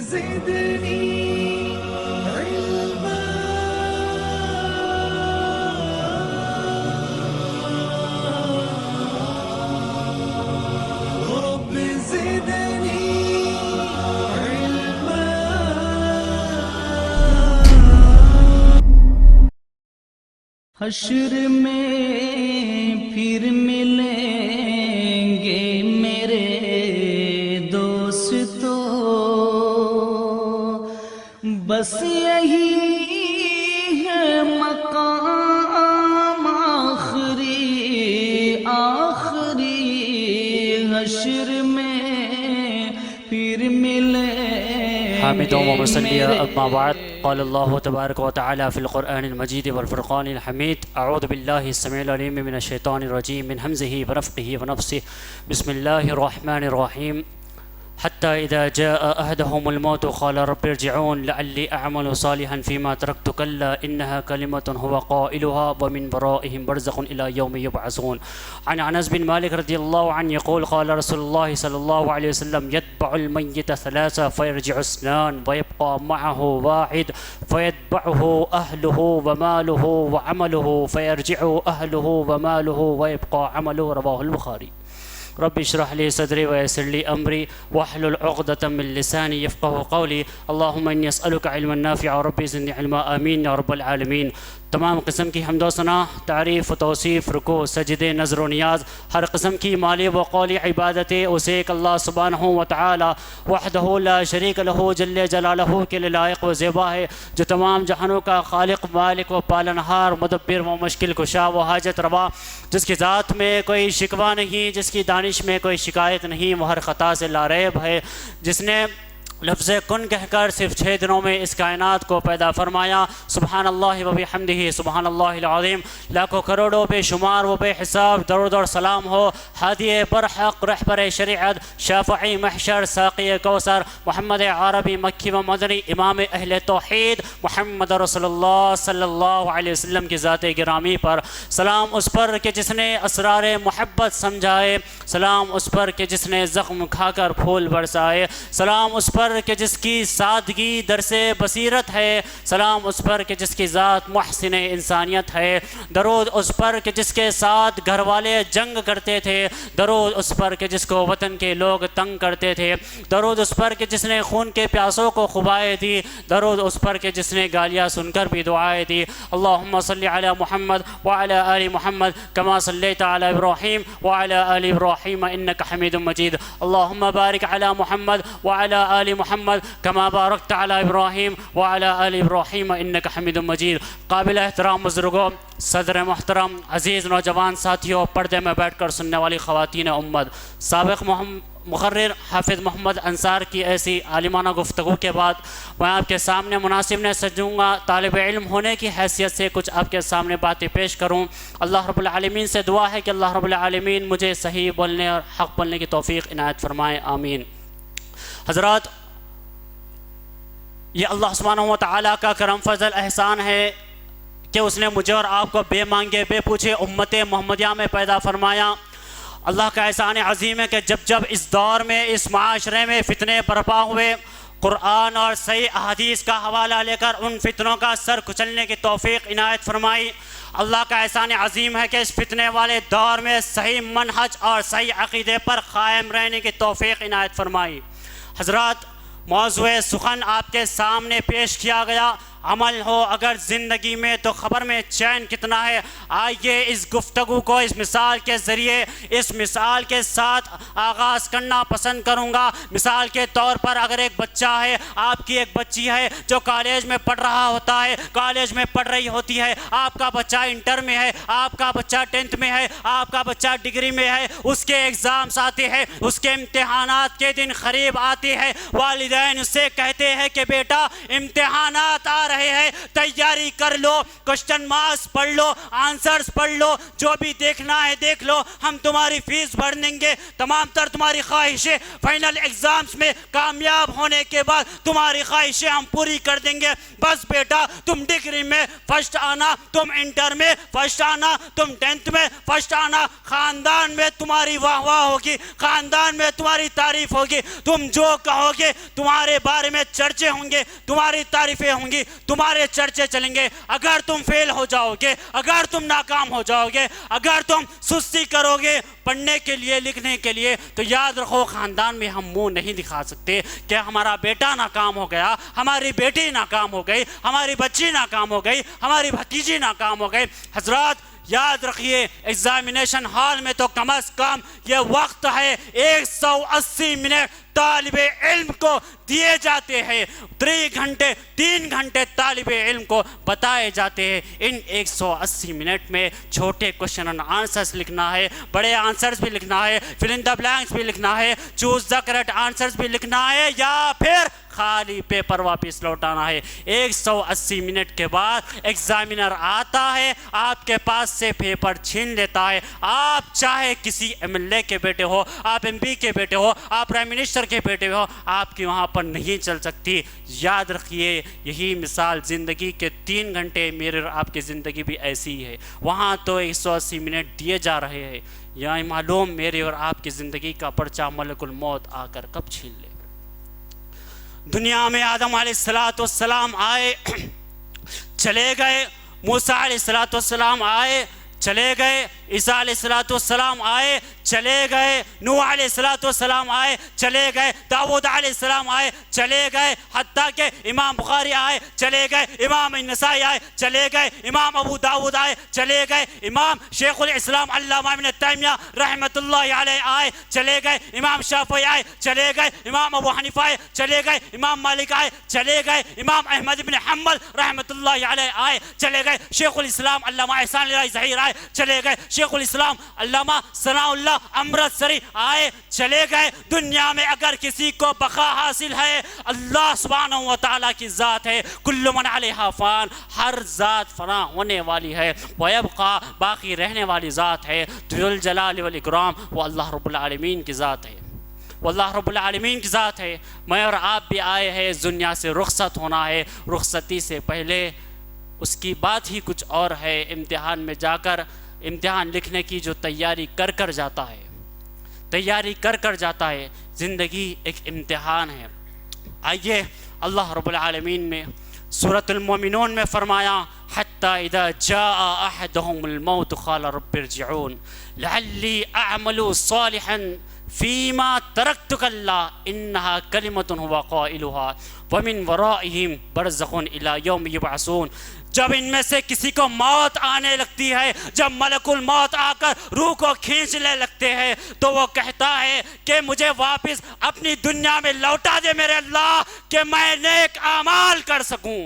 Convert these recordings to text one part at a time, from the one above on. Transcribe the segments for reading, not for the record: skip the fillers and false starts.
زدني علما رب زدني علما حشر میں پھر ملیں گے میرے دوستو بس یہی ہے مقام آخری حشر میں پھر ملیں حامدوں و مسلیہ اما بعد قال اللہ تبارک و تعالی فی القرآن المجید والفرقان الحمید اعوذ باللہ السمیع العلیم من الشیطان الرجیم من حمزہ ونفخہ ونفثہ بسم اللہ الرحمن الرحیم حتى إذا جاء أحدهم الموت قال رب ارجعون لعلي أعمل صالحا فيما تركت كلا إنها كلمة هو قائلها ومن ورائهم برزخ إلى يوم يبعثون. عن أنس بن مالك رضي الله عنه يقول قال رسول الله صلى الله عليه وسلم يتبع الميت ثلاثة فيرجع اثنان ويبقى معه واحد فيتبعه أهله وماله وعمله فيرجع أهله وماله ويبقى عمله. رواه البخاري. رب اشرح لي صدري ويسر لي امري واحلل عقدة من لساني يفقهوا قولي. اللهم اني اسالك علما نافعا ربي زدني علما امين یا رب العالمین. تمام قسم کی حمد و ثنا، تعریف و توصیف، رکوع، سجدے، نظر و نیاز، ہر قسم کی مالی و قولی عبادتیں اسے ایک اللہ سبحانہ و تعالی وحدہ لا شریک لہ جل جلالہ کے لائق و زیبا ہے، جو تمام جہانوں کا خالق، مالک و پالنہار، مدبر و مشکل کشا و حاجت روا، جس کی ذات میں کوئی شکوہ نہیں، جس کی دانش میں کوئی شکایت نہیں، وہ ہر خطا سے لاریب ہے، جس نے لفظ کن کہہ کر صرف 6 دنوں میں اس کائنات کو پیدا فرمایا. سبحان اللہ و بحمدہ سبحان اللہ العظیم. لاکھوں کروڑوں بے شمار و بے حساب درود اور سلام ہو ہادی برحق، رہبر شریعت، شافعی محشر، ساقی کوثر، محمد عربی مکی و مدنی، امام اہل توحید محمد رسول اللہ صلی اللہ علیہ وسلم کی ذات گرامی پر. سلام اس پر کہ جس نے اسرار محبت سمجھائے، سلام اس پر کہ جس نے زخم کھا کر پھول برسائے، سلام اس پر کہ جس کی سادگی درس بصیرت ہے، سلام اس پر کہ جس کی ذات محسن انسانیت ہے، درود اس پر کہ جس کے ساتھ گھر والے جنگ کرتے تھے، درود اس پر کہ جس کو وطن کے لوگ تنگ کرتے تھے، درود اس پر کہ جس نے خون کے پیاسوں کو خوبائیں دی، درود اس پر کہ جس نے گالیاں سن کر بھی دعائیں دی. اللہم صلی علی محمد وعلی آل محمد کما صلیت علی ابراہیم وعلی آل ابراہیم انک حمید مجید. اللہم بارک علی محمد وعلی آل محمد کما بارکت علی ابراہیم وعلی آل ابراہیم انک حمید مجید. قابل احترام بزرگوں، صدر محترم، عزیز نوجوان ساتھیوں، پردے میں بیٹھ کر سننے والی خواتین امت، سابق مقرر حافظ محمد انصار کی ایسی عالمانہ گفتگو کے بعد میں آپ کے سامنے مناسب نے سجوں گا طالب علم ہونے کی حیثیت سے کچھ آپ کے سامنے باتیں پیش کروں. اللہ رب العالمین سے دعا ہے کہ اللہ رب العالمین مجھے صحیح بولنے اور حق بولنے کی توفیق عنایت فرمائے، آمین. حضرات، یہ اللہ سبحانہ و تعالیٰ کا کرم فضل احسان ہے کہ اس نے مجھے اور آپ کو بے مانگے بے پوچھے امت محمدیہ میں پیدا فرمایا. اللہ کا احسان عظیم ہے کہ جب اس دور میں، اس معاشرے میں فتنے برپا ہوئے، قرآن اور صحیح احادیث کا حوالہ لے کر ان فتنوں کا سر کچلنے کی توفیق عنایت فرمائی. اللہ کا احسان عظیم ہے کہ اس فتنے والے دور میں صحیح منہج اور صحیح عقیدے پر قائم رہنے کی توفیق عنایت فرمائی. حضرات، موضوع سخن آپ کے سامنے پیش کیا گیا، عمل ہو اگر زندگی میں تو خبر میں چین کتنا ہے. آئیے اس گفتگو کو اس مثال کے ذریعے، اس مثال کے ساتھ آغاز کرنا پسند کروں گا. مثال کے طور پر اگر ایک بچہ ہے، آپ کی ایک بچی ہے جو کالج میں پڑھ رہا ہوتا ہے، کالج میں پڑھ رہی ہوتی ہے، آپ کا بچہ انٹر میں ہے، آپ کا بچہ 10th میں ہے، آپ کا بچہ ڈگری میں ہے، اس کے ایگزامز آتے ہیں، اس کے امتحانات کے دن قریب آتے ہیں، والدین اس سے کہتے ہیں کہ بیٹا امتحانات آ رہے رہے ہیں تیاری کر لو, کوشچن مارکس پڑھ لو, آنسرز پڑھ لو, جو بھی دیکھنا ہے دیکھ لو, ہم تمہاری فیس بھر دیں گے, تمام تر تمہاری خواہشیں فائنل ایگزامز میں کامیاب ہونے کے بعد تمہاری خواہشیں ہم پوری کر دیں گے. بس بیٹا تم ڈگری میں فرسٹ آنا, تم انٹر میں فرسٹ آنا, تم 10th میں فرسٹ آنا, خاندان میں تمہاری واہ واہ ہوگی, خاندان میں تمہاری تعریف ہوگی, تم جو کہو گے تمہارے بارے میں چرچے ہوں گے, تمہاری تعریفیں ہوں گی, تمہارے چرچے چلیں گے. اگر تم فیل ہو جاؤ گے, اگر تم ناکام ہو جاؤ گے, اگر تم سستی کرو گے پڑھنے کے لیے لکھنے کے لیے, تو یاد رکھو خاندان میں ہم منہ نہیں دکھا سکتے کہ ہمارا بیٹا ناکام ہو گیا, ہماری بیٹی ناکام ہو گئی, ہماری بچی ناکام ہو گئی, ہماری بھتیجی ناکام ہو گئی. حضرات یاد رکھیے ایگزامینیشن ہال میں تو کم از کم یہ وقت ہے 180 منٹ طالب علم کو دیے جاتے ہیں, 3 گھنٹے طالب علم کو بتائے جاتے ہیں. ان 180 منٹ میں چھوٹے کوشچن اینڈ آنسرز لکھنا ہے, بڑے آنسرز بھی لکھنا ہے, فل ان دا بلینکس بھی لکھنا ہے, چوز دا کریکٹ آنسرز بھی لکھنا ہے, یا پھر خالی پیپر واپس لوٹانا ہے. 180 منٹ کے بعد ایگزامینر آتا ہے, آپ کے پاس سے پیپر چھین لیتا ہے. آپ چاہے کسی MLA کے بیٹے ہو, آپ MP کے بیٹے ہو, آپ پرائم منسٹر کے بیٹے ہو, آپ کی وہاں پر نہیں چل سکتی. یاد رکھیے یہی مثال زندگی کے 3 گھنٹے میرے اور آپ کی زندگی بھی ایسی ہی ہے. وہاں تو 180 منٹ دیے جا رہے ہیں, یہاں معلوم میرے اور آپ کی زندگی کا پرچہ ملک الموت آ کر کب چھین لے. دنیا میں آدم علیہ السلام آئے چلے گئے, موسیٰ علیہ السلام آئے چلے گئے, عیسیٰ علیہ السلام آئے چلے گئے, نوح علیہ السلام آئے چلے گئے, داؤد علیہ السلام آئے چلے گئے, حتیٰ کہ امام بخاری آئے چلے گئے, امام نسائی آئے چلے گئے, امام ابو داؤد آئے چلے گئے, امام شیخ الاسلام علامہ ابن تیمیہ رحمۃ اللہ علیہ آئے چلے گئے, امام شافعی آئے چلے گئے, امام ابو حنیفہ آئے چلے گئے, امام مالک آئے چلے گئے, امام احمد بن حنبل رحمۃ اللہ علیہ آئے چلے گئے, شیخ الاسلام علامہ احسان اللہ ظہیر آئے چلے گئے, شیخ الاسلام علامہ ثناء اللہ امرتسری آئے چلے گئے. دنیا میں اگر کسی کو بقا حاصل ہے اللہ سبحانہ و تعالیٰ کی ذات ہے, کل من علیہا فان, ہر ذات فنا ہونے والی ہے, ویبقا باقی رہنے والی ذات ہے, ذو الجلال والاکرام, وہ اللہ رب العالمین کی ذات ہے, وہ اللہ رب العالمین کی ذات ہے. میں اور آپ بھی آئے ہیں دنیا سے رخصت ہونا ہے, رخصتی سے پہلے اس کی بات ہی کچھ اور ہے. امتحان میں جا کر امتحان لکھنے کی جو تیاری کر کر جاتا ہے, زندگی ایک امتحان ہے. آئیے اللہ رب العالمین میں سورۃ المومنون میں فرمایا, حتی اذا جاء احدهم الموت قال رب ارجعون لعلی اعمل صالحا فیما ترکت کلا انہا کلمۃ هو قائلها ومن ورائہم برزخ الی یوم یبعثون. جب ان میں سے کسی کو موت آنے لگتی ہے, جب ملک الموت آ کر روح کو کھینچنے لگتے ہیں, تو وہ کہتا ہے کہ مجھے واپس اپنی دنیا میں لوٹا دے میرے اللہ, کہ میں نیک اعمال کر سکوں.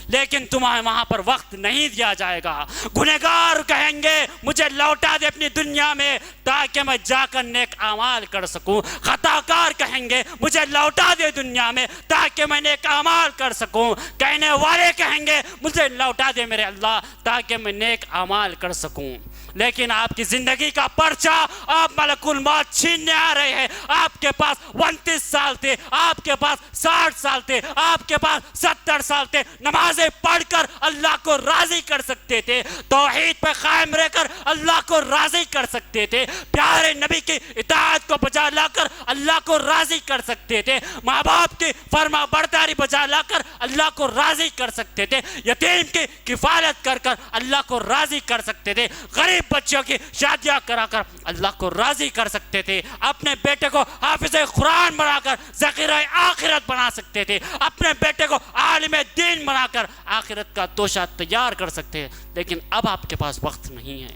لیکن تمہیں وہاں پر وقت نہیں دیا جائے گا. گنہگار کہیں گے مجھے لوٹا دے اپنی دنیا میں تاکہ میں جا کر نیک اعمال کر سکوں. خطاکار کہیں گے مجھے لوٹا دے دنیا میں تاکہ میں نیک اعمال کر سکوں. کہنے والے کہیں گے مجھے لوٹا دے میرے اللہ تاکہ میں نیک اعمال کر سکوں. لیکن آپ کی زندگی کا پرچہ آپ ملک الموت چھیننے آ رہے ہیں. آپ کے پاس 29 سال تھے, آپ کے پاس 60 سال تھے, آپ کے پاس 70 سال تھے. نمازیں پڑھ کر اللہ کو راضی کر سکتے تھے, توحید پہ قائم رہ کر اللہ کو راضی کر سکتے تھے, پیارے نبی کی اطاعت کو بجا لا کر اللہ کو راضی کر سکتے تھے, ماں باپ کی فرما برداری بجا لا کر اللہ کو راضی کر سکتے تھے, یتیم کی کفالت کر کر اللہ کو راضی کر سکتے تھے, غریب بچوں کی شادیاں کرا کر اللہ کو راضی کر سکتے تھے, اپنے بیٹے کو حافظ قرآن بنا کر ذخیرہ آخرت بنا سکتے تھے, اپنے بیٹے کو عالم دین بنا کر آخرت کا توشہ تیار کر سکتے ہیں. لیکن اب آپ کے پاس وقت نہیں ہے,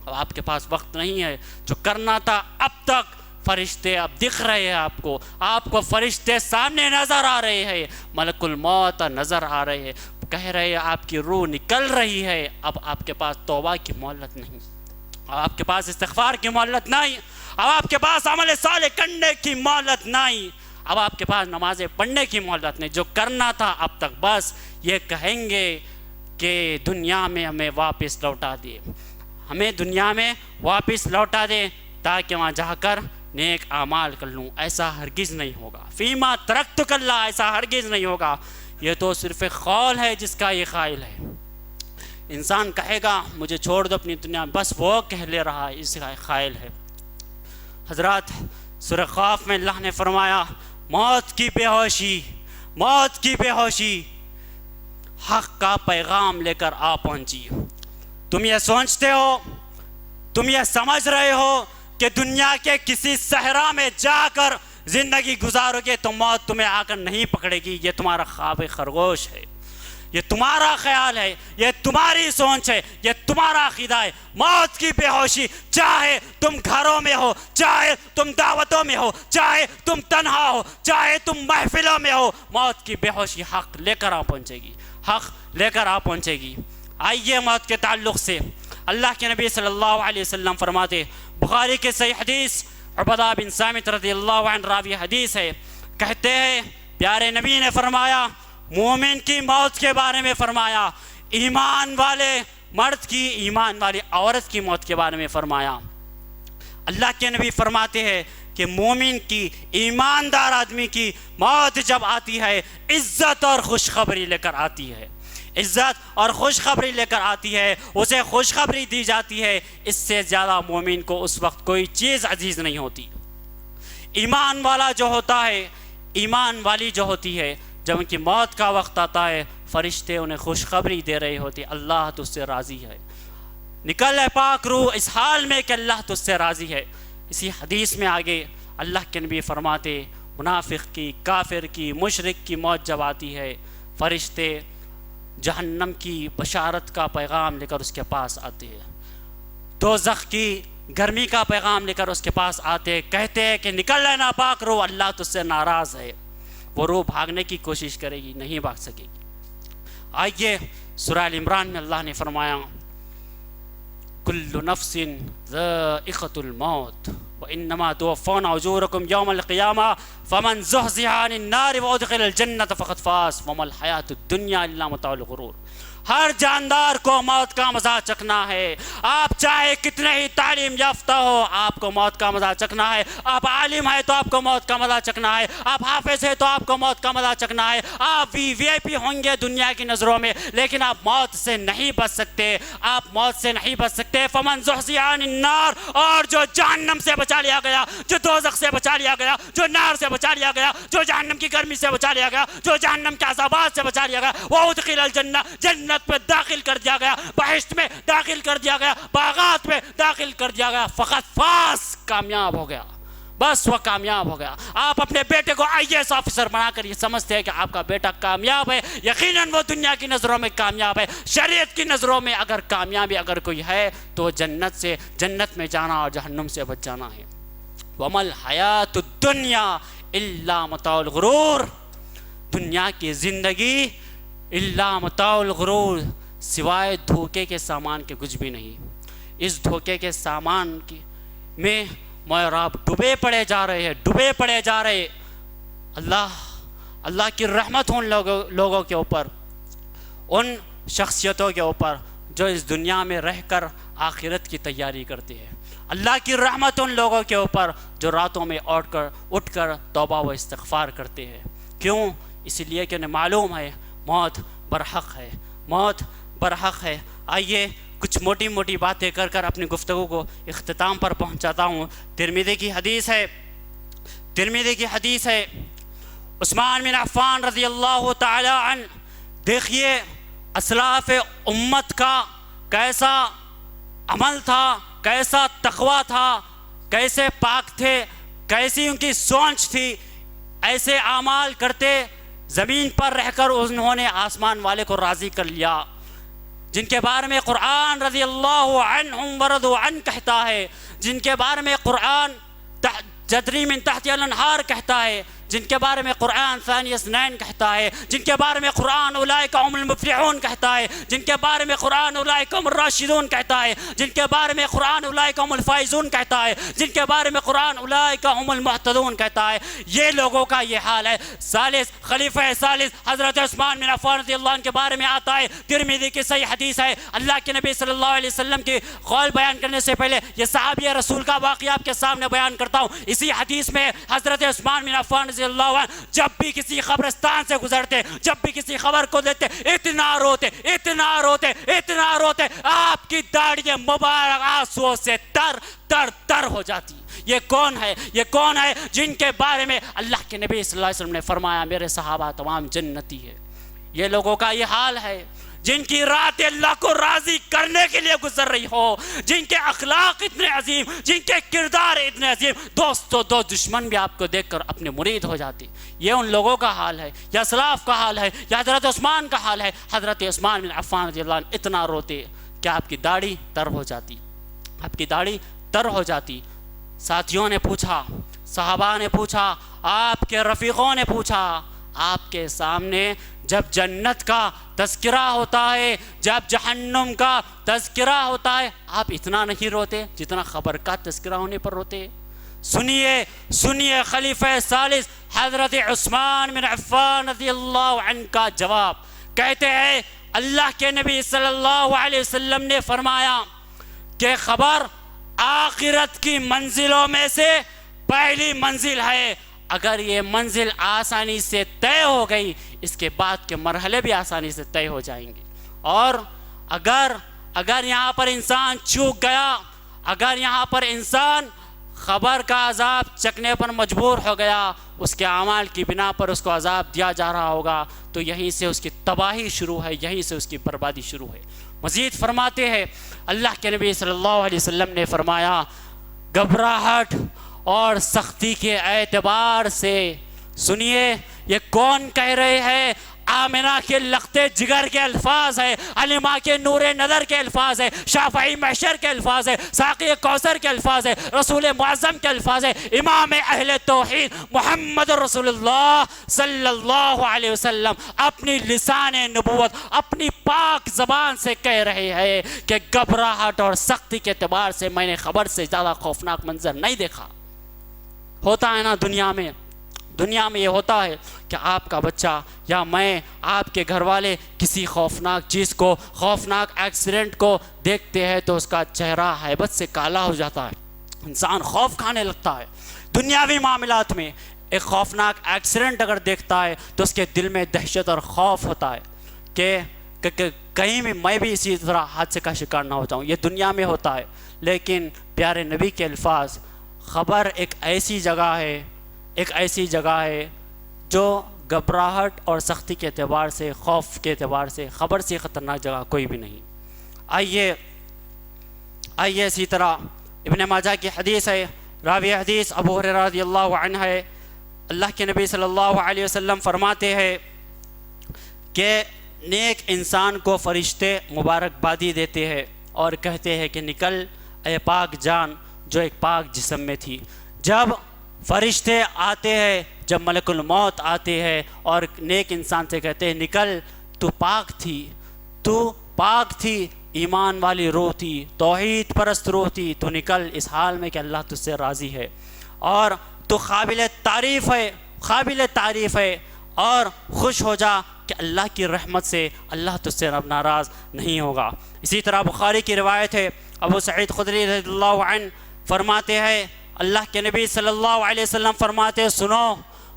اب آپ کے پاس وقت نہیں ہے. جو کرنا تھا اب تک, فرشتے اب دکھ رہے ہیں آپ کو فرشتے سامنے نظر آ رہے ہیں, ملک الموت نظر آ رہے ہیں, کہہ رہے ہیں آپ کی روح نکل رہی ہے. اب آپ کے پاس توبہ کی مہلت نہیں, اب آپ کے پاس استغفار کی مہلت نہیں, اب آپ کے پاس عمل صالح کرنے کی مہلت نہیں. اب آپ کے پاس نمازیں پڑھنے کی مہلت نہیں، جو کرنا تھا اب تک بس یہ کہیں گے کہ دنیا میں ہمیں واپس لوٹا دے، ہمیں دنیا میں واپس لوٹا دے تاکہ وہاں جا کر نیک اعمال کر لوں۔ ایسا ہرگز نہیں ہوگا، فیما ترکتک اللہ، ایسا ہرگز نہیں ہوگا۔ یہ تو صرف ایک قول ہے جس کا یہ قائل ہے۔ انسان کہے گا مجھے چھوڑ دو اپنی دنیا، بس وہ کہہ لے رہا ہے، اس کا قائل ہے۔ حضرات سورہ قاف میں اللہ نے فرمایا موت کی بے ہوشی، موت کی بے ہوشی حق کا پیغام لے کر آ پہنچی۔ تم یہ سوچتے ہو، تم یہ سمجھ رہے ہو کہ دنیا کے کسی صحرا میں جا کر زندگی گزارو گے تو موت تمہیں آ کر نہیں پکڑے گی، یہ تمہارا خواب خرگوش ہے، یہ تمہارا خیال ہے، یہ تمہاری سوچ ہے، یہ تمہارا عقیدہ ہے۔ موت کی بے ہوشی چاہے تم گھروں میں ہو، چاہے تم دعوتوں میں ہو، چاہے تم تنہا ہو، چاہے تم محفلوں میں ہو، موت کی بے ہوشی حق لے کر آ پہنچے گی، حق لے کر آ پہنچے گی۔ آئیے موت کے تعلق سے اللہ کے نبی صلی اللہ علیہ وسلم فرماتے، بخاری کے صحیح حدیث عبادہ بن صامت رضی اللہ عنہ راوی حدیث ہے، کہتے ہیں پیارے نبی نے فرمایا، مومن کی موت کے بارے میں فرمایا، ایمان والے مرد کی، ایمان والی عورت کی موت کے بارے میں فرمایا۔ اللہ کے نبی فرماتے ہیں کہ مومن کی، ایماندار آدمی کی موت جب آتی ہے عزت اور خوشخبری لے کر آتی ہے، عزت اور خوشخبری لے کر آتی ہے، اسے خوشخبری دی جاتی ہے۔ اس سے زیادہ مومن کو اس وقت کوئی چیز عزیز نہیں ہوتی۔ ایمان والا جو ہوتا ہے، ایمان والی جو ہوتی ہے، جب ان کی موت کا وقت آتا ہے فرشتے انہیں خوشخبری دے رہے ہوتے، اللہ تجھ سے راضی ہے، نکل اے پاک روح اس حال میں کہ اللہ تجھ سے راضی ہے۔ اسی حدیث میں آگے اللہ کے نبی فرماتے منافق کی، کافر کی، مشرک کی موت جب آتی ہے فرشتے جہنم کی بشارت کا پیغام لے کر اس کے پاس آتے ہیں، دوزخ کی گرمی کا پیغام لے کر اس کے پاس آتے ہیں، کہتے ہیں کہ نکل اے ناپاک روح اللہ تجھ سے ناراض ہے۔ وہ روح بھاگنے کی کوشش کرے گی، نہیں بھاگ سکے گی۔ آئیے سورہ ال عمران میں اللہ نے فرمایا کل نفس ذائقۃ الموت وانما توفون اجورکم یوم القیامہ فمن زحزح عن النار وادخل الجنۃ فقد فاز وما الحیاۃ الدنیا الا متاع الغرور۔ ہر جاندار کو موت کا مزہ چکھنا ہے، آپ چاہے کتنے ہی تعلیم یافتہ ہو آپ کو موت کا مزہ چکھنا ہے، آپ عالم ہے تو آپ کو موت کا مزہ چکھنا ہے، آپ حافظ ہے تو آپ کو موت کا مزہ چکھنا ہے، آپ وی آئی پی ہوں گے دنیا کی نظروں میں لیکن آپ موت سے نہیں بچ سکتے، آپ موت سے نہیں بچ سکتے۔ فمن زحزح عن النار، اور جو جہنم سے بچا لیا گیا، جو دوزخ سے بچا لیا گیا، جو نار سے بچا لیا گیا، جو جہنم کی گرمی سے بچا لیا گیا، جو جہنم کے عذابات سے بچا لیا گیا، وادخل الجنہ، جنت میں داخل کر دیا گیا، بہشت میں داخل کر دیا گیا، باغات میں داخل کر دیا گیا، فقط فاز، کامیاب ہو گیا، بس وہ کامیاب ہو گیا۔ آپ اپنے بیٹے کو آئی اے ایس آفیسر بنا کر یہ سمجھتے ہیں کہ آپ کا بیٹا کامیاب ہے، یقیناً وہ دنیا کی نظروں میں کامیاب ہے، شریعت کی نظروں میں اگر کامیابی اگر کوئی ہے تو جنت میں جانا اور جہنم سے بچ جانا ہے۔ وَمَا الْحَيَاةُ الدُّنْيَا إِلَّا مَتَاعُ الْغُرُورِ، دنیا کی زندگی الا متاع الغرور، سوائے دھوکے کے سامان کے کچھ بھی نہیں۔ اس دھوکے کے سامان میں اور آپ ڈوبے پڑے جا رہے ہیں، ڈوبے پڑے جا رہے۔ اللہ کی رحمت ان لوگوں کے اوپر، ان شخصیتوں کے اوپر جو اس دنیا میں رہ کر آخرت کی تیاری کرتے ہیں۔ اللہ کی رحمت ان لوگوں کے اوپر جو راتوں میں اٹھ کر توبہ و استغفار کرتے ہیں۔ کیوں؟ اس لیے کہ انہیں معلوم ہے موت برحق ہے، موت برحق ہے۔ آئیے کچھ موٹی موٹی باتیں کر کر اپنی گفتگو کو اختتام پر پہنچاتا ہوں۔ ترمذی کی حدیث ہے عثمان بن عفان رضی اللہ تعالی عنہ، دیکھیے اسلاف امت کا کیسا عمل تھا، کیسا تقوی تھا، کیسے پاک تھے، کیسی ان کی سوچ تھی، ایسے اعمال کرتے زمین پر رہ کر انہوں نے آسمان والے کو راضی کر لیا، جن کے بارے میں قرآن رضی اللہ عنہم ورضوا عنہ کہتا ہے، جن کے بارے میں قرآن تجری من تحتها الانہار کہتا ہے، جن کے بارے میں قرآن ثانی اثنین کہتا ہے، جن کے بارے میں قرآن اولئک هم المفلحون کہتا ہے، جن کے بارے میں قرآن اولئک هم الراشدون کہتا ہے، جن کے بارے میں قرآن اولئک هم الفائزون کہتا ہے، جن کے بارے میں قرآن اولئک هم المهتدون کہتا ہے، یہ لوگوں کا یہ حال ہے۔ ثالث، خلیفہ ثالث حضرت عثمان بن عفان رضی اللہ عنہ کے بارے میں آتا ہے، ترمذی کی صحیح حدیث ہے، اللہ کے نبی صلی اللہ علیہ وسلم کی قول بیان کرنے سے پہلے یہ صحابی رسول کا واقعہ آپ کے سامنے بیان کرتا ہوں۔ اسی حدیث میں حضرت عثمان بن عفان رضی اللہ عنہ جب بھی کسی قبرستان سے گزرتے، جب بھی کسی خبر کو دیتے، اتنا روتے اتنا روتے اتنا روتے، آپ کی داڑھی مبارک آنسوؤں سے تر تر تر ہو جاتی۔ یہ کون ہے؟ یہ کون ہے جن کے بارے میں اللہ کے نبی صلی اللہ علیہ وسلم نے فرمایا میرے صحابہ تمام جنتی ہے؟ یہ لوگوں کا یہ حال ہے جن کی رات اللہ کو راضی کرنے کے لیے گزر رہی ہو، جن کے اخلاق اتنے عظیم، جن کے کردار اتنے عظیم، دوستو دو دشمن بھی آپ کو دیکھ کر اپنے مرید ہو جاتے۔ یہ ان لوگوں کا حال ہے، یا اسلاف کا حال ہے، یا حضرت عثمان کا حال ہے۔ حضرت عثمان بن عفان رضی اللہ عنہ اتنا روتے کہ آپ کی داڑھی تر ہو جاتی، آپ کی داڑھی تر ہو جاتی۔ ساتھیوں نے پوچھا، صحابہ نے پوچھا، آپ کے رفیقوں نے پوچھا، آپ کے سامنے جب جنت کا تذکرہ ہوتا ہے، جب جہنم کا تذکرہ ہوتا ہے، آپ اتنا نہیں روتے جتنا خبر کا تذکرہ ہونے پر روتے؟ سنیے سنیے خلیفہ ثالث حضرت عثمان بن عفان رضی اللہ عنہ کا جواب۔ کہتے ہیں اللہ کے نبی صلی اللہ علیہ وسلم نے فرمایا کہ خبر آخرت کی منزلوں میں سے پہلی منزل ہے، اگر یہ منزل آسانی سے طے ہو گئی اس کے بعد کے مرحلے بھی آسانی سے طے ہو جائیں گے، اور اگر یہاں پر انسان چوک گیا، اگر یہاں پر انسان خبر کا عذاب چکنے پر مجبور ہو گیا، اس کے اعمال کی بنا پر اس کو عذاب دیا جا رہا ہوگا، تو یہیں سے اس کی تباہی شروع ہے، یہیں سے اس کی بربادی شروع ہے۔ مزید فرماتے ہیں اللہ کے نبی صلی اللہ علیہ وسلم نے فرمایا گھبراہٹ اور سختی کے اعتبار سے، سنیے یہ کون کہہ رہے ہیں؟ آمنہ کے لختے جگر کے الفاظ ہے، علیمہ کے نور نظر کے الفاظ ہے، شافعی محشر کے الفاظ ہے، ساقی کوثر کے الفاظ ہے، رسول معظم کے الفاظ ہے، امام اہل توحید محمد رسول اللہ صلی اللہ علیہ وسلم اپنی لسان نبوت اپنی پاک زبان سے کہہ رہے ہیں کہ گھبراہٹ اور سختی کے اعتبار سے میں نے خبر سے زیادہ خوفناک منظر نہیں دیکھا۔ ہوتا ہے نا دنیا میں یہ ہوتا ہے کہ آپ کا بچہ یا میں، آپ کے گھر والے کسی خوفناک چیز کو، خوفناک ایکسیڈنٹ کو دیکھتے ہیں تو اس کا چہرہ ہیبت سے کالا ہو جاتا ہے، انسان خوف کھانے لگتا ہے۔ دنیاوی معاملات میں ایک خوفناک ایکسیڈنٹ اگر دیکھتا ہے تو اس کے دل میں دہشت اور خوف ہوتا ہے کہ کہیں میں بھی اسی طرح حادثے کا شکار نہ ہو جاؤں۔ یہ دنیا میں ہوتا ہے، لیکن پیارے نبی کے الفاظ، خبر ایک ایسی جگہ ہے جو گھبراہٹ اور سختی کے اعتبار سے، خوف کے اعتبار سے خبر سے خطرناک جگہ کوئی بھی نہیں۔ آئیے اسی طرح ابن ماجہ کی حدیث ہے، راوی حدیث ابو ہریرہ رضی اللہ عنہ ہے، اللہ کے نبی صلی اللہ علیہ وسلم فرماتے ہیں کہ نیک انسان کو فرشتے مبارکبادی دیتے ہیں اور کہتے ہیں کہ نکل اے پاک جان جو ایک پاک جسم میں تھی۔ جب فرشتے آتے ہیں، جب ملک الموت آتے ہیں اور نیک انسان سے کہتے ہیں نکل، تو پاک تھی، ایمان والی روح تھی، توحید پرست روح تھی، تو نکل اس حال میں کہ اللہ تجھ سے راضی ہے اور تو قابل تعریف ہے اور خوش ہو جا کہ اللہ کی رحمت سے اللہ تجھ سے ناراض نہیں ہوگا۔ اسی طرح بخاری کی روایت ہے، ابو سعید خدری رضی اللہ عنہ فرماتے ہیں اللہ کے نبی صلی اللہ علیہ وسلم فرماتے ہیں سنو،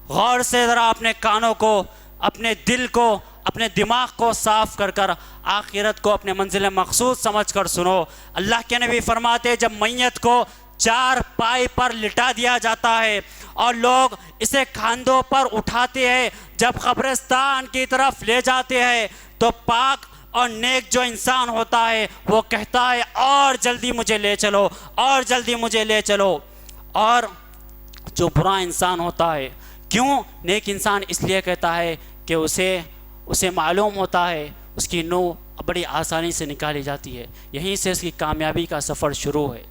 غور سے ذرا اپنے کانوں کو، اپنے دل کو، اپنے دماغ کو صاف کر آخرت کو اپنے منزل مقصود سمجھ کر سنو۔ اللہ کے نبی فرماتے ہیں جب میت کو 4 پائی پر لٹا دیا جاتا ہے اور لوگ اسے کاندھوں پر اٹھاتے ہیں، جب قبرستان کی طرف لے جاتے ہیں تو پاک اور نیک جو انسان ہوتا ہے وہ کہتا ہے اور جلدی مجھے لے چلو، اور جلدی مجھے لے چلو۔ اور جو برا انسان ہوتا ہے، کیوں نیک انسان اس لیے کہتا ہے کہ اسے معلوم ہوتا ہے اس کی نوح بڑی آسانی سے نکالی جاتی ہے، یہیں سے اس کی کامیابی کا سفر شروع ہے۔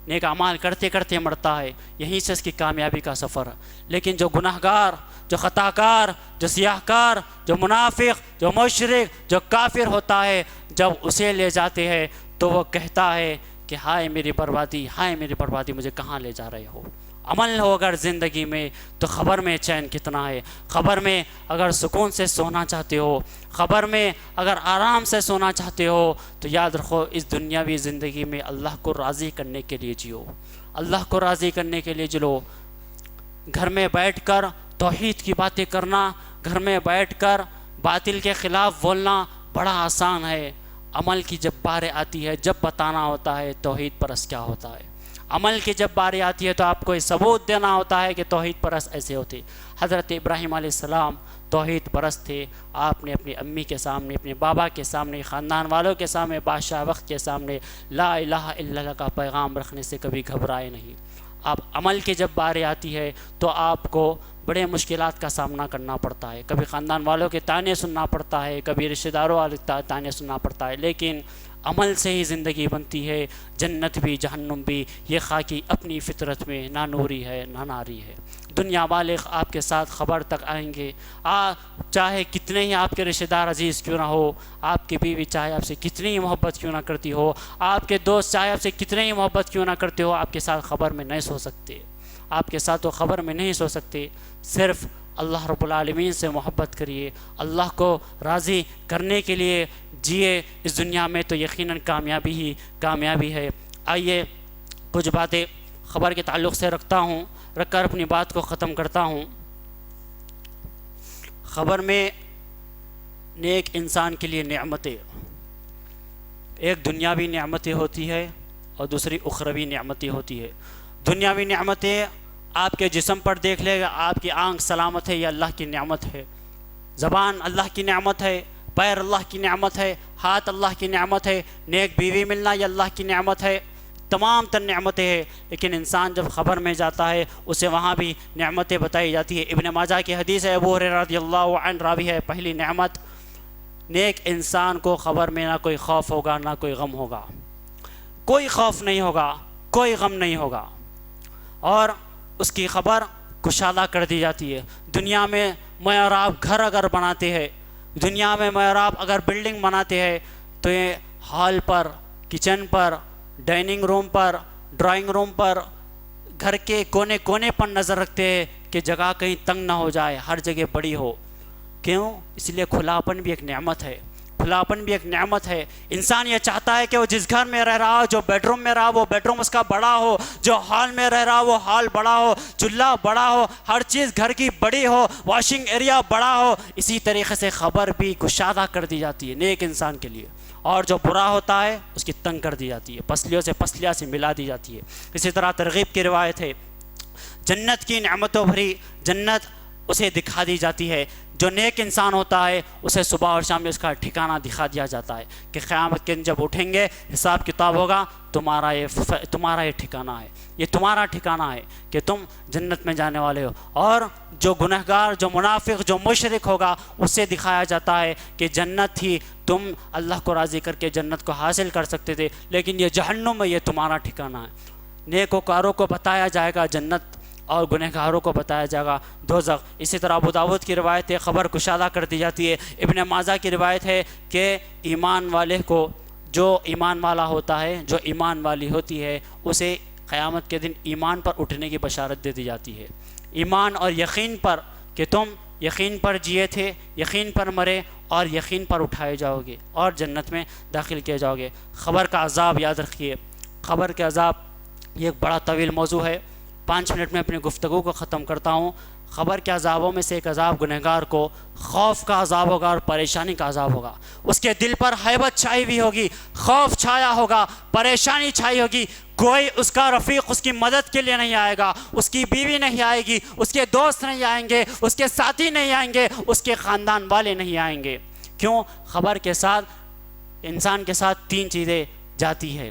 نیک اعمال کرتے کرتے مرتا ہے، یہیں سے اس کی کامیابی کا سفر ہے۔ لیکن جو گناہ گار، جو خطا کار، جو سیاہ کار، جو منافق، جو مشرک، جو کافر ہوتا ہے، جب اسے لے جاتے ہیں تو وہ کہتا ہے کہ ہائے میری بربادی، ہائے میری بربادی، مجھے کہاں لے جا رہے ہو۔ عمل ہو اگر زندگی میں تو خبر میں چین کتنا ہے، خبر میں اگر سکون سے سونا چاہتے ہو، خبر میں اگر آرام سے سونا چاہتے ہو تو یاد رکھو اس دنیاوی زندگی میں اللہ کو راضی کرنے کے لیے جیو، اللہ کو راضی کرنے کے لیے جلو۔ گھر میں بیٹھ کر توحید کی باتیں کرنا، گھر میں بیٹھ کر باطل کے خلاف بولنا بڑا آسان ہے، عمل کی جب بارے آتی ہے، جب بتانا ہوتا ہے توحید پرست کیا ہوتا ہے، عمل کی جب باری آتی ہے تو آپ کو یہ ثبوت دینا ہوتا ہے کہ توحید پرست ایسے ہوتے۔ حضرت ابراہیم علیہ السلام توحید پرست تھے، آپ نے اپنی امی کے سامنے، اپنے بابا کے سامنے، خاندان والوں کے سامنے، بادشاہ وقت کے سامنے لا الہ الا اللہ کا پیغام رکھنے سے کبھی گھبرائے نہیں۔ آپ عمل کی جب باری آتی ہے تو آپ کو بڑے مشکلات کا سامنا کرنا پڑتا ہے، کبھی خاندان والوں کے طعنے سننا پڑتا ہے، کبھی رشتہ داروں والے طعنے سننا پڑتا ہے، لیکن عمل سے ہی زندگی بنتی ہے، جنت بھی جہنم بھی۔ یہ خاکی اپنی فطرت میں نہ نوری ہے نہ ناری ہے۔ دنیا والے آپ کے ساتھ خبر تک آئیں گے، چاہے کتنے ہی آپ کے رشتہ دار عزیز کیوں نہ ہو، آپ کی بیوی چاہے آپ سے کتنی ہی محبت کیوں نہ کرتی ہو، آپ کے دوست چاہے آپ سے کتنے ہی محبت کیوں نہ کرتے ہو، آپ کے ساتھ خبر میں نہیں سو سکتے، آپ کے ساتھ وہ خبر میں نہیں سو سکتے۔ صرف اللہ رب العالمین سے محبت کریے، اللہ کو راضی کرنے کے لیے جیے اس دنیا میں، تو یقیناً کامیابی ہی کامیابی ہے۔ آئیے کچھ باتیں خبر کے تعلق سے رکھ کر اپنی بات کو ختم کرتا ہوں۔ خبر میں نیک انسان کے لیے نعمتیں، ایک دنیاوی نعمتیں ہوتی ہے اور دوسری اخروی نعمتیں ہوتی ہے۔ دنیاوی نعمتیں آپ کے جسم پر دیکھ لے گا، آپ کی آنکھ سلامت ہے، یہ اللہ کی نعمت ہے، زبان اللہ کی نعمت ہے، پیر اللہ کی نعمت ہے، ہاتھ اللہ کی نعمت ہے، نیک بیوی ملنا یہ اللہ کی نعمت ہے، تمام تر نعمتیں ہیں۔ لیکن انسان جب خبر میں جاتا ہے اسے وہاں بھی نعمتیں بتائی جاتی ہے۔ ابن ماجہ کی حدیث ہے، ابو ہریرہ رضی اللہ عنہ راوی ہے، پہلی نعمت نیک انسان کو خبر میں نہ کوئی خوف ہوگا نہ کوئی غم ہوگا، کوئی خوف نہیں ہوگا، کوئی غم نہیں ہوگا، اور اس کی خبر کشادہ کر دی جاتی ہے۔ دنیا میں میں اور آپ گھر اگر بناتے ہیں، دنیا میں اور آپ اگر بلڈنگ بناتے ہیں تو یہ ہال پر، کچن پر، ڈائننگ روم پر، ڈرائنگ روم پر، گھر کے کونے کونے پر نظر رکھتے ہیں کہ جگہ کہیں تنگ نہ ہو جائے، ہر جگہ بڑی ہو۔ کیوں؟ اس لیے کھلاپن بھی ایک نعمت ہے، کھلاپن بھی ایک نعمت ہے۔ انسان یہ چاہتا ہے کہ وہ جس گھر میں رہ رہا ہو، جو بیڈ روم میں رہا وہ بیڈ روم اس کا بڑا ہو، جو ہال میں رہ رہا وہ ہال بڑا ہو، چولہا بڑا ہو، ہر چیز گھر کی بڑی ہو، واشنگ ایریا بڑا ہو۔ اسی طریقے سے خبر بھی کشادہ کر دی جاتی ہے نیک انسان کے لیے، اور جو برا ہوتا ہے اس کی تنگ کر دی جاتی ہے، پسلیوں سے پسلیاں سے ملا دی جاتی ہے۔ اسی طرح ترغیب کی روایت ہے، جنت کی نعمتوں بھری جنت اسے دکھا دی جاتی ہے۔ جو نیک انسان ہوتا ہے اسے صبح اور شام میں اس کا ٹھکانہ دکھا دیا جاتا ہے کہ قیامت کے دن جب اٹھیں گے، حساب کتاب ہوگا، تمہارا یہ ٹھکانہ ہے، یہ تمہارا ٹھکانہ ہے کہ تم جنت میں جانے والے ہو۔ اور جو گنہگار، جو منافق، جو مشرک ہوگا، اسے دکھایا جاتا ہے کہ جنت تھی، تم اللہ کو راضی کر کے جنت کو حاصل کر سکتے تھے، لیکن یہ جہنم ہے، یہ تمہارا ٹھکانہ ہے۔ نیکوکاروں کو بتایا جائے گا جنت، اور گنہگاروں کو بتایا جائے گا دوزخ۔ اسی طرح ابو داؤد کی روایت ہے، خبر کشادہ کر دی جاتی ہے۔ ابن ماجہ کی روایت ہے کہ ایمان والے کو، جو ایمان والا ہوتا ہے، جو ایمان والی ہوتی ہے، اسے قیامت کے دن ایمان پر اٹھنے کی بشارت دے دی جاتی ہے، ایمان اور یقین پر، کہ تم یقین پر جیے تھے، یقین پر مرے، اور یقین پر اٹھائے جاؤ گے اور جنت میں داخل کیے جاؤ گے۔ خبر کا عذاب یاد رکھیے، خبر کے عذاب یہ ایک بڑا طویل موضوع ہے، 5 منٹ میں اپنی گفتگو کو ختم کرتا ہوں۔ خبر کے عذابوں میں سے ایک عذاب گنہگار کو خوف کا عذاب ہوگا اور پریشانی کا عذاب ہوگا۔ اس کے دل پر ہیبت چھائی ہوئی ہوگی، خوف چھایا ہوگا، پریشانی چھائی ہوگی، کوئی اس کا رفیق اس کی مدد کے لیے نہیں آئے گا، اس کی بیوی نہیں آئے گی، اس کے دوست نہیں آئیں گے، اس کے ساتھی نہیں آئیں گے، اس کے خاندان والے نہیں آئیں گے۔ کیوں؟ خبر کے ساتھ انسان کے ساتھ 3 چیزیں جاتی ہے،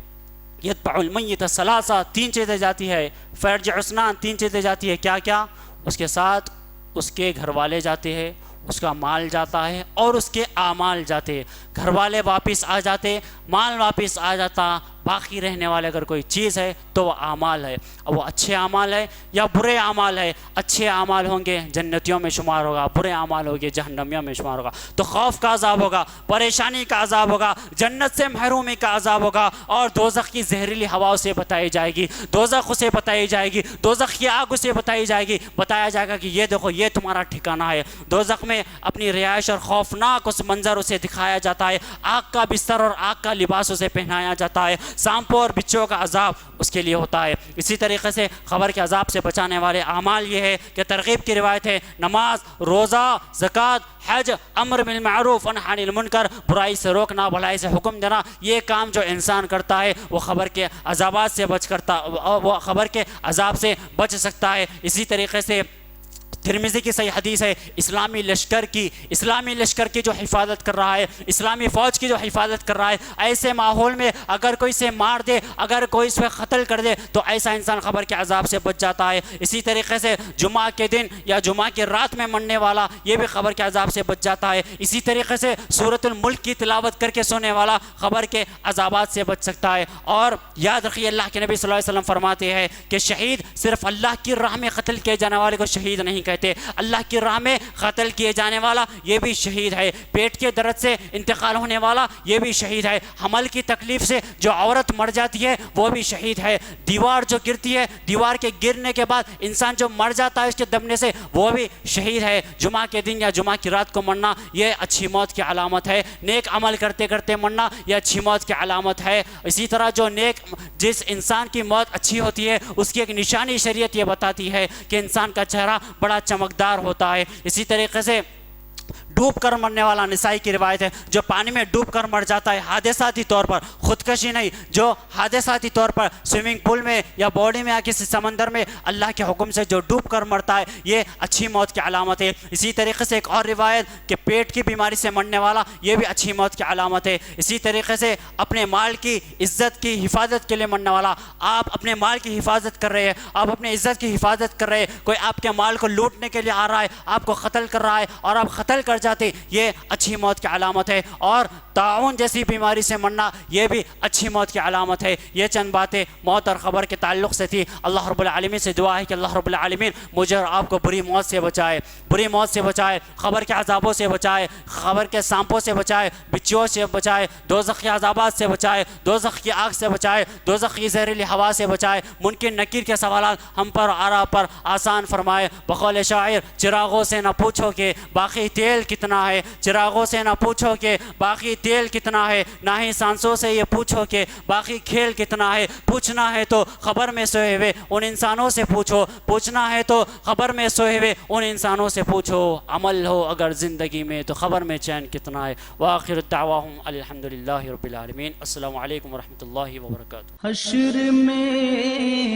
یتبع المیت ثلاثہ، 3 چیزیں جاتی ہے، فرج عثنان 3 چیزیں جاتی ہے۔ کیا کیا؟ اس کے ساتھ اس کے گھر والے جاتے ہیں، اس کا مال جاتا ہے، اور اس کے اعمال جاتے ہیں۔ گھر والے واپس آ جاتے، مال واپس آ جاتا، باقی رہنے والے اگر کوئی چیز ہے تو وہ اعمال ہے، اور وہ اچھے اعمال ہے یا برے اعمال ہے۔ اچھے اعمال ہوں گے جنتیوں میں شمار ہوگا، برے اعمال ہوں گے جہنمیوں میں شمار ہوگا۔ تو خوف کا عذاب ہوگا، پریشانی کا عذاب ہوگا، جنت سے محرومی کا عذاب ہوگا، اور دوزخ کی زہریلی ہواؤں سے بتائی جائے گی، دوزخ اسے بتائی جائے گی، دوزخ کی آگ اسے بتائی جائے گی، بتایا جائے گا کہ یہ دیکھو یہ تمہارا ٹھکانہ ہے۔ دوزخ میں اپنی رہائش اور خوفناک اس منظر اسے دکھایا جاتا ہے، آگ کا بستر اور آگ کا لباس اسے پہنایا جاتا ہے، سانپوں اور بچوں کا عذاب اس کے لیے ہوتا ہے۔ اسی طریقے سے قبر کے عذاب سے بچانے والے اعمال یہ ہے کہ ترغیب کی روایت ہے، نماز، روزہ، زکوٰۃ، حج، امر بالمعروف ونہی عن المنکر، برائی سے روکنا، بھلائی سے حکم دینا، یہ کام جو انسان کرتا ہے وہ قبر کے عذابات سے وہ قبر کے عذاب سے بچ سکتا ہے۔ اسی طریقے سے ترمذی کی صحیح حدیث ہے، اسلامی لشکر کی جو حفاظت کر رہا ہے، اسلامی فوج کی جو حفاظت کر رہا ہے، ایسے ماحول میں اگر کوئی اسے مار دے، اگر کوئی اس پہ قتل کر دے تو ایسا انسان قبر کے عذاب سے بچ جاتا ہے۔ اسی طریقے سے جمعہ کے دن یا جمعہ کی رات میں مرنے والا یہ بھی قبر کے عذاب سے بچ جاتا ہے۔ اسی طریقے سے سورۃ الملک کی تلاوت کر کے سونے والا قبر کے عذابات سے بچ سکتا ہے۔ اور یاد رکھیے اللہ کے نبی صلی اللہ علیہ وسلم فرماتے ہیں کہ شہید صرف اللہ کی راہ میں قتل کیے جانے والے کو شہید نہیں کہتے، اللہ کی راہ میں قتل کیے جانے والا یہ بھی شہید ہے، پیٹ کے درد سے انتقال ہونے والا یہ بھی شہید ہے، حمل کی تکلیف سے جو عورت مر جاتی ہے وہ بھی شہید ہے، دیوار جو گرتی ہے، دیوار کے گرنے کے بعد انسان جو مر جاتا ہے اس کے دبنے سے وہ بھی شہید ہے۔ جمعہ کے دن یا جمعہ کی رات کو مرنا یہ اچھی موت کی علامت ہے، نیک عمل کرتے کرتے مرنا یہ اچھی موت کی علامت ہے۔ اسی طرح جس انسان کی موت اچھی ہوتی ہے اس کی ایک نشانی شریعت یہ بتاتی ہے کہ انسان کا چہرہ بڑا چمکدار ہوتا ہے۔ اسی طریقے سے ڈوب کر مرنے والا، نسائی کی روایت ہے، جو پانی میں ڈوب کر مر جاتا ہے حادثاتی طور پر، خودکشی نہیں، جو حادثاتی طور پر سوئمنگ پول میں یا باڈی میں یا کسی سمندر میں اللہ کے حکم سے جو ڈوب کر مرتا ہے یہ اچھی موت کی علامت ہے۔ اسی طریقے سے ایک اور روایت کہ پیٹ کی بیماری سے مرنے والا یہ بھی اچھی موت کی علامت ہے۔ اسی طریقے سے اپنے مال کی عزت کی حفاظت کے لیے مرنے والا، آپ اپنے مال کی حفاظت کر رہے ہیں، آپ اپنے عزت کی حفاظت کر رہے ہیں، کوئی آپ کے مال کو لوٹنے کے لیے آ رہا ہے، آپ کو قتل کر رہا ہے اور آپ قتل کر جاتے، یہ اچھی موت کی علامت ہے۔ اور طاعون جیسی بیماری سے مرنا یہ بھی اچھی موت کی علامت ہے۔ یہ چند باتیں موت اور قبر کے تعلق سے تھی۔ اللہ رب العالمین سے دعا ہے کہ اللہ رب العالمین مجھے اور آپ کو بری موت سے بچائے، بری موت سے بچائے، قبر کے عذابوں سے بچائے، قبر کے سانپوں سے بچائے، بچیوں سے بچائے، دوزخ کے عذابات سے بچائے، دوزخ کی آگ سے بچائے، دوزخ کی زہریلی ہوا سے بچائے، منکر نکیر کے سوالات ہم پر آرا پر آسان فرمائے۔ بقول شاعر، چراغوں سے نہ پوچھو کہ باقی تیل کتنا ہے، چراغوں سے نہ پوچھو کہ باقی تیل کتنا ہے، نہ ہی سانسوں سے یہ پوچھو کہ باقی کھیل کتنا ہے۔ پوچھنا ہے تو قبر میں سوئے ہوئے ان انسانوں سے پوچھو، پوچھنا ہے تو قبر میں سوئے ہوئے ان انسانوں سے پوچھو، عمل ہو اگر زندگی میں تو قبر میں چین کتنا ہے۔ وآخر دعواہم الحمدللہ رب العالمین۔ السلام علیکم ورحمۃ اللہ وبرکاتہ۔ حشر میں